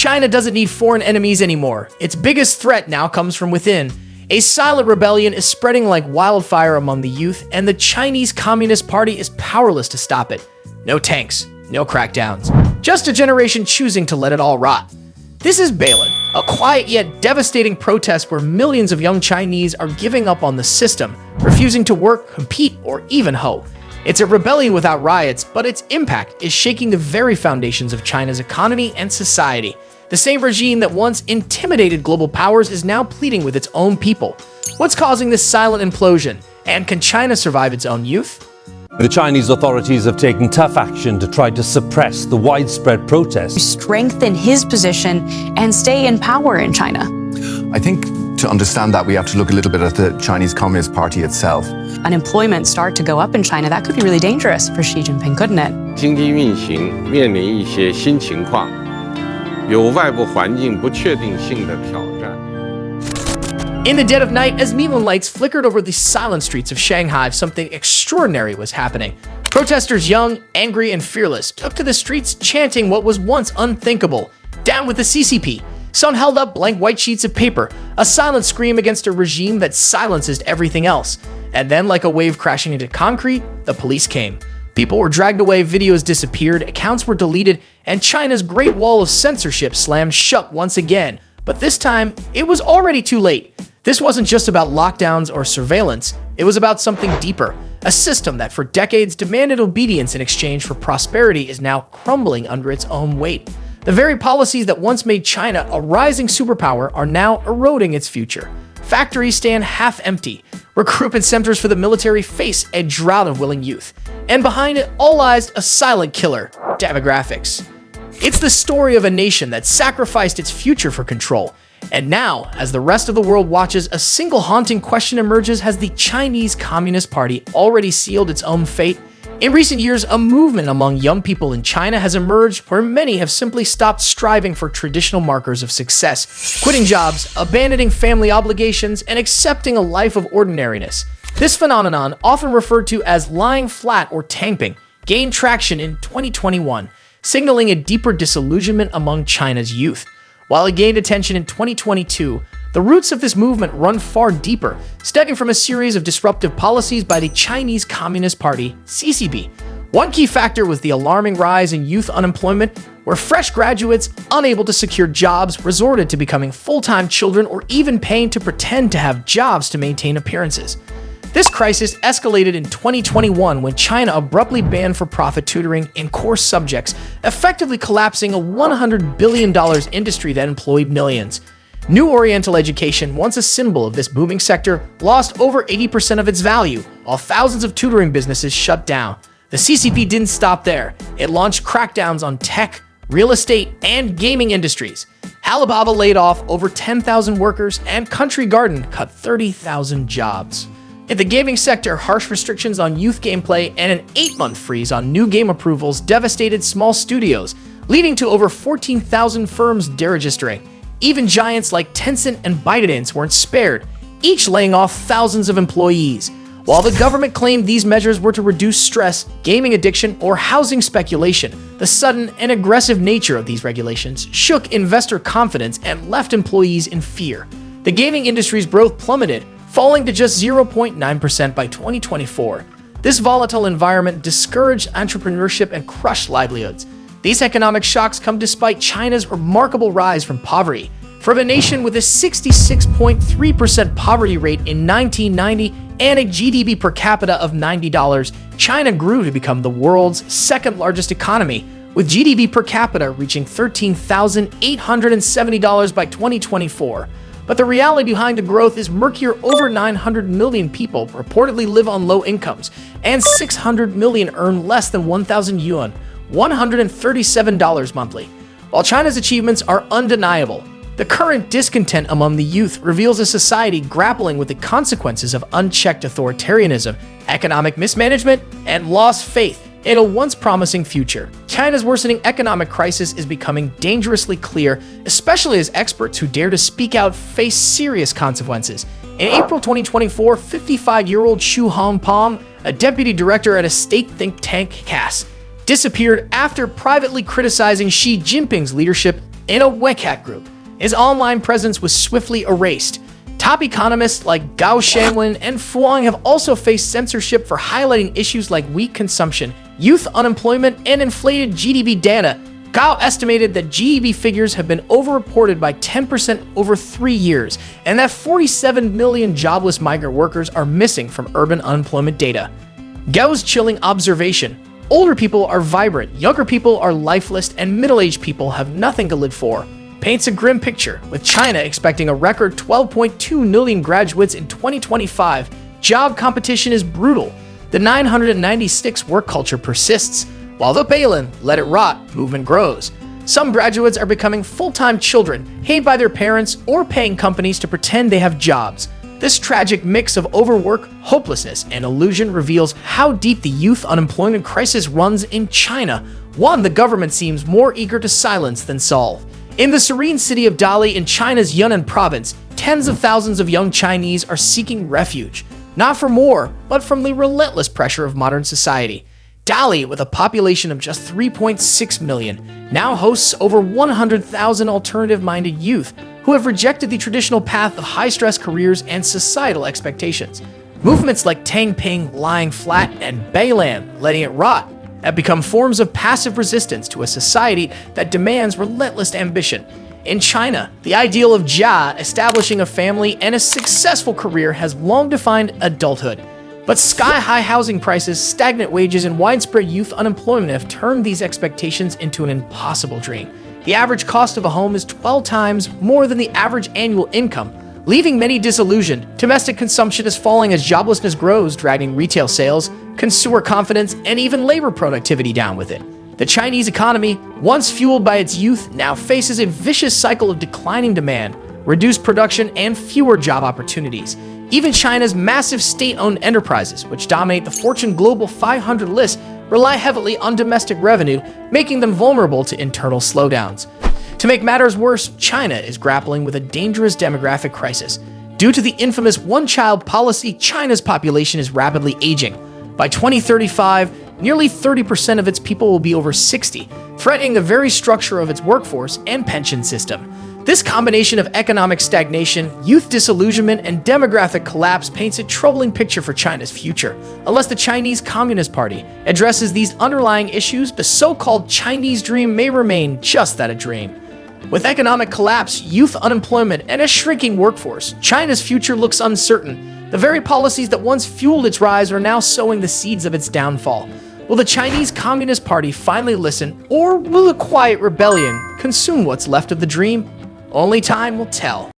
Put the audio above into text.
China doesn't need foreign enemies anymore. Its biggest threat now comes from within. A silent rebellion is spreading like wildfire among the youth, and the Chinese Communist Party is powerless to stop it. No tanks, no crackdowns, just a generation choosing to let it all rot. This is Bailan, a quiet yet devastating protest where millions of young Chinese are giving up on the system, refusing to work, compete, or even hope. It's a rebellion without riots, but its impact is shaking the very foundations of China's economy and society. The same regime that once intimidated global powers is now pleading with its own people. What's causing this silent implosion? And can China survive its own youth? The Chinese authorities have taken tough action to try to suppress the widespread protests. Strengthen his position and stay in power in China. I think to understand that, we have to look a little bit at the Chinese Communist Party itself. Unemployment start to go up in China. That could be really dangerous for Xi Jinping, couldn't it? 经济运行面临一些新情况，有外部环境不确定性的挑战。 In the dead of night, as neon lights flickered over the silent streets of Shanghai, something extraordinary was happening. Protesters, young, angry, and fearless, took to the streets chanting what was once unthinkable. Down with the CCP. Some held up blank white sheets of paper, a silent scream against a regime that silences everything else. And then, like a wave crashing into concrete, the police came. People were dragged away, videos disappeared, accounts were deleted, and China's great wall of censorship slammed shut once again. But this time, it was already too late. This wasn't just about lockdowns or surveillance, it was about something deeper. A system that for decades demanded obedience in exchange for prosperity is now crumbling under its own weight. The very policies that once made China a rising superpower are now eroding its future. Factories stand half empty. Recruitment centers for the military face a drought of willing youth. And behind it all lies a silent killer, demographics. It's the story of a nation that sacrificed its future for control. And now, as the rest of the world watches, a single haunting question emerges: has the Chinese Communist Party already sealed its own fate? In recent years, a movement among young people in China has emerged where many have simply stopped striving for traditional markers of success, quitting jobs, abandoning family obligations, and accepting a life of ordinariness. This phenomenon, often referred to as lying flat or Tangping, gained traction in 2021, signaling a deeper disillusionment among China's youth. While it gained attention in 2022, the roots of this movement run far deeper, stemming from a series of disruptive policies by the Chinese Communist Party, CCP. One key factor was the alarming rise in youth unemployment, where fresh graduates, unable to secure jobs, resorted to becoming full-time children or even paying to pretend to have jobs to maintain appearances. This crisis escalated in 2021 when China abruptly banned for-profit tutoring in core subjects, effectively collapsing a $100 billion industry that employed millions. New Oriental education, once a symbol of this booming sector, lost over 80% of its value, while thousands of tutoring businesses shut down. The CCP didn't stop there. It launched crackdowns on tech, real estate, and gaming industries. Alibaba laid off over 10,000 workers, and Country Garden cut 30,000 jobs. In the gaming sector, harsh restrictions on youth gameplay and an 8-month freeze on new game approvals devastated small studios, leading to over 14,000 firms deregistering. Even giants like Tencent and ByteDance weren't spared, each laying off thousands of employees. While the government claimed these measures were to reduce stress, gaming addiction, or housing speculation, the sudden and aggressive nature of these regulations shook investor confidence and left employees in fear. The gaming industry's growth plummeted, falling to just 0.9% by 2024. This volatile environment discouraged entrepreneurship and crushed livelihoods. These economic shocks come despite China's remarkable rise from poverty. From a nation with a 66.3% poverty rate in 1990 and a GDP per capita of $90, China grew to become the world's second largest economy, with GDP per capita reaching $13,870 by 2024. But the reality behind the growth is murkier. Over 900 million people reportedly live on low incomes, and 600 million earn less than 1,000 yuan, $137 monthly. While China's achievements are undeniable, the current discontent among the youth reveals a society grappling with the consequences of unchecked authoritarianism, economic mismanagement, and lost faith in a once promising future. China's worsening economic crisis is becoming dangerously clear, especially as experts who dare to speak out face serious consequences. In April 2024, 55-year-old Xu Hongpeng, a deputy director at a state think tank, CAS, disappeared after privately criticizing Xi Jinping's leadership in a WeChat group. His online presence was swiftly erased. Top economists like Gao Shangwen and Fuang have also faced censorship for highlighting issues like weak consumption, youth unemployment, and inflated GDP data. Gao estimated that GDP figures have been overreported by 10% over 3 years, and that 47 million jobless migrant workers are missing from urban unemployment data. Gao's chilling observation: older people are vibrant, younger people are lifeless, and middle-aged people have nothing to live for, paints a grim picture, with China expecting a record 12.2 million graduates in 2025. Job competition is brutal. The 996 work culture persists. While the Bailan, let it rot, movement grows. Some graduates are becoming full-time children, paid by their parents or paying companies to pretend they have jobs. This tragic mix of overwork, hopelessness, and illusion reveals how deep the youth unemployment crisis runs in China, one the government seems more eager to silence than solve. In the serene city of Dali in China's Yunnan province, tens of thousands of young Chinese are seeking refuge, not for more, but from the relentless pressure of modern society. Dali, with a population of just 3.6 million, now hosts over 100,000 alternative-minded youth who have rejected the traditional path of high-stress careers and societal expectations. Movements like Tangping, lying flat, and Bailan, letting it rot, have become forms of passive resistance to a society that demands relentless ambition. In China, the ideal of Jia, establishing a family and a successful career, has long defined adulthood. But sky-high housing prices, stagnant wages, and widespread youth unemployment have turned these expectations into an impossible dream. The average cost of a home is 12 times more than the average annual income, leaving many disillusioned. Domestic consumption is falling as joblessness grows, dragging retail sales, consumer confidence, and even labor productivity down with it. The Chinese economy, once fueled by its youth, now faces a vicious cycle of declining demand, reduced production, and fewer job opportunities. Even China's massive state-owned enterprises, which dominate the Fortune Global 500 list, rely heavily on domestic revenue, making them vulnerable to internal slowdowns. To make matters worse, China is grappling with a dangerous demographic crisis. Due to the infamous one-child policy, China's population is rapidly aging. By 2035, nearly 30% of its people will be over 60, threatening the very structure of its workforce and pension system. This combination of economic stagnation, youth disillusionment, and demographic collapse paints a troubling picture for China's future. Unless the Chinese Communist Party addresses these underlying issues, the so-called Chinese dream may remain just that, a dream. With economic collapse, youth unemployment, and a shrinking workforce, China's future looks uncertain. The very policies that once fueled its rise are now sowing the seeds of its downfall. Will the Chinese Communist Party finally listen, or will a quiet rebellion consume what's left of the dream? Only time will tell.